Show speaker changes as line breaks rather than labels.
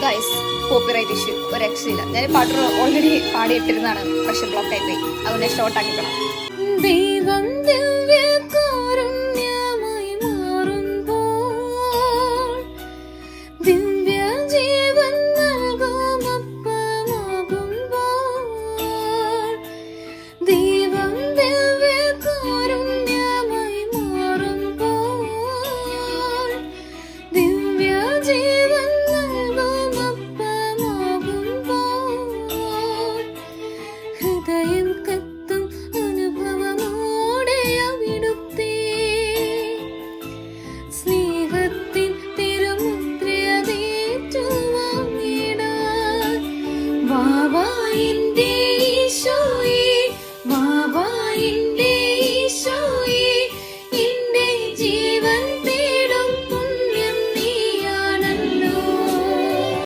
Guys, copyright issue ഒരു രക്ഷയില്ല. ഞാൻ പാട്ട് ഓൾറെഡി പാടിയിട്ടിരുന്നതാണ്, പക്ഷെ ബ്ലോക്ക് ആയി പോയി. അതുകൊണ്ട് ഷോർട്ട് ആക്കിക്കണം. ദൈവം